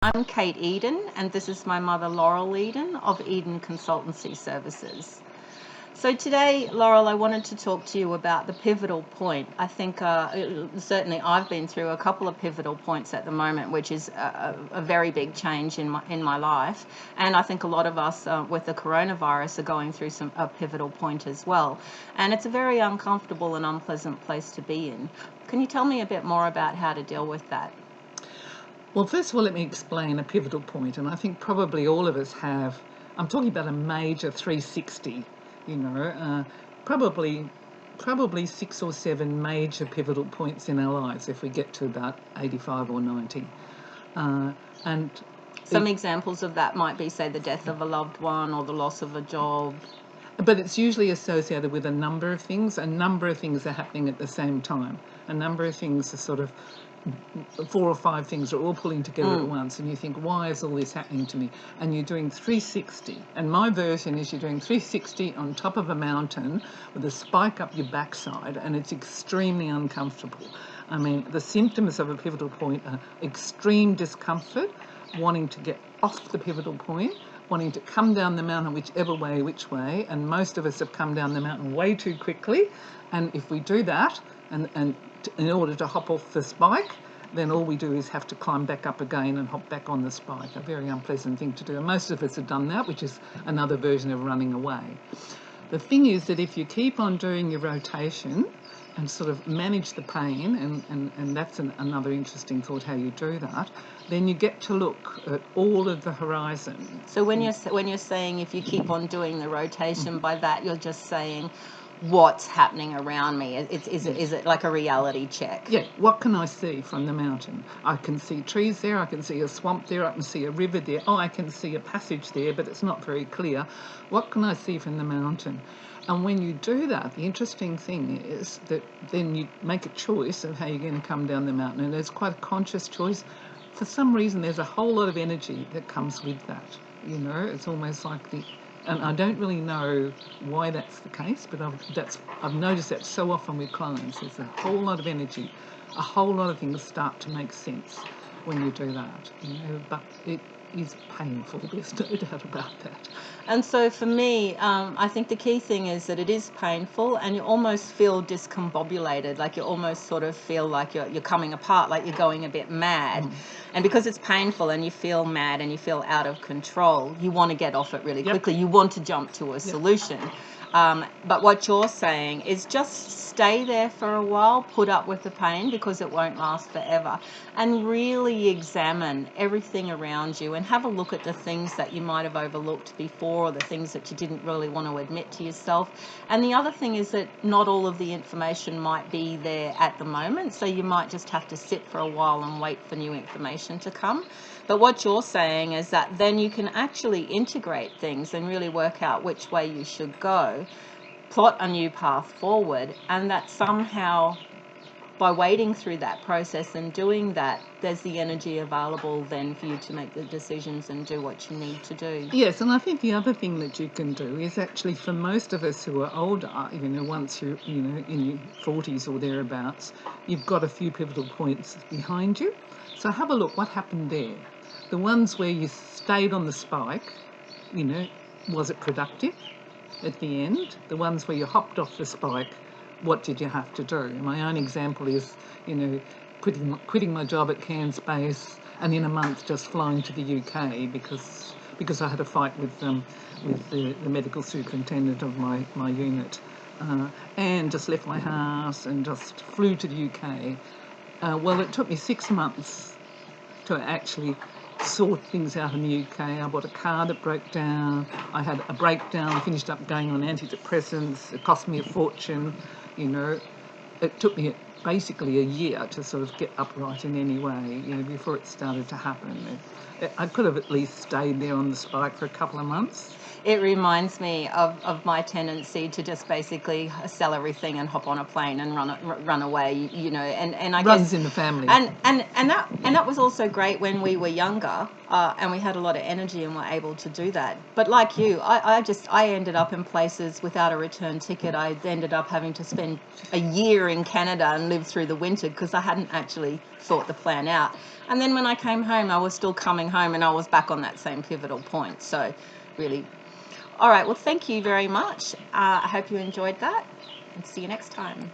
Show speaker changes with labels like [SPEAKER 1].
[SPEAKER 1] I'm Kate Eden, and this is my mother Laurel Eden of Eden Consultancy Services. So today, Laurel, I wanted to talk to you about the pivotal point. I think certainly I've been through a couple of pivotal points at the moment, which is a very big change in my life. And I think a lot of us with the coronavirus are going through a pivotal point as well. And it's a very uncomfortable and unpleasant place to be in. Can you tell me a bit more about how to deal with that?
[SPEAKER 2] Well, first of all, let me explain a pivotal point, and I think probably all of us have. I'm talking about a major 360, probably 6 or 7 major pivotal points in our lives if we get to about 85 or 90. And
[SPEAKER 1] some examples of that might be, say, the death of a loved one or the loss of a job.
[SPEAKER 2] But it's usually associated with a number of things. A number of things are happening at the same time. A number of things are sort of 4 or 5 things are all pulling together at once, and you think, why is all this happening to me? And you're doing 360, and my version is you're doing 360 on top of a mountain with a spike up your backside, and it's extremely uncomfortable. I mean, the symptoms of a pivotal point are extreme discomfort, wanting to get off the pivotal point, wanting to come down the mountain which way, and most of us have come down the mountain way too quickly, and if we do that, and in order to hop off the spike, then all we do is have to climb back up again and hop back on the spike. A very unpleasant thing to do. And most of us have done that, which is another version of running away. The thing is that if you keep on doing your rotation and sort of manage the pain, and that's another interesting thought, how you do that, then you get to look at all of the horizon.
[SPEAKER 1] So when you're saying if you keep on doing the rotation, by that you're just saying, what's happening around me? Is it like a reality check?
[SPEAKER 2] Yeah, what can I see from the mountain? I can see trees there, I can see a swamp there, I can see a river there, I can see a passage there, but it's not very clear. What can I see from the mountain? And when you do that, the interesting thing is that then you make a choice of how you're going to come down the mountain, and it's quite a conscious choice. For some reason, there's a whole lot of energy that comes with that. It's almost like and I don't really know why that's the case, but I've noticed that so often with clients. There's a whole lot of energy, a whole lot of things start to make sense when you do that. But it is painful. There's no doubt about that.
[SPEAKER 1] And so for me, I think the key thing is that it is painful, and you almost feel discombobulated, like you almost sort of feel like you're coming apart, like you're going a bit mad. And because it's painful and you feel mad and you feel out of control, you want to get off it really quickly. You want to jump to a solution. But what you're saying is just stay there for a while, put up with the pain because it won't last forever, and really examine everything around you and have a look at the things that you might have overlooked before, or the things that you didn't really want to admit to yourself. And the other thing is that not all of the information might be there at the moment, so you might just have to sit for a while and wait for new information to come. But what you're saying is that then you can actually integrate things and really work out which way you should go, plot a new path forward, and that somehow by waiting through that process and doing that, there's the energy available then for you to make the decisions and do what you need to do.
[SPEAKER 2] Yes, and I think the other thing that you can do is actually, for most of us who are older, once you're, in your 40s or thereabouts, you've got a few pivotal points behind you. So have a look, what happened there? The ones where you stayed on the spike, was it productive at the end? The ones where you hopped off the spike, what did you have to do? My own example is, quitting my job at Cairns Base, and in a month just flying to the UK because I had a fight with the medical superintendent of my unit, and just left my house and just flew to the UK. Well, it took me 6 months to actually sort things out in the UK. I bought a car that broke down. I had a breakdown, finished up going on antidepressants. It cost me a fortune. It took me basically a year to sort of get upright in any way, before it started to happen. I could have at least stayed there on the spike for a couple of months.
[SPEAKER 1] It reminds me of my tendency to just basically sell everything and hop on a plane and run away, and I
[SPEAKER 2] Runs
[SPEAKER 1] guess
[SPEAKER 2] in the family.
[SPEAKER 1] And that was also great when we were younger, and we had a lot of energy and were able to do that. But like you, I ended up in places without a return ticket. I ended up having to spend a year in Canada and live through the winter because I hadn't actually thought the plan out. And then when I came home, I was still coming home and I was back on that same pivotal point. So really, all right, well, thank you very much. I hope you enjoyed that, and see you next time.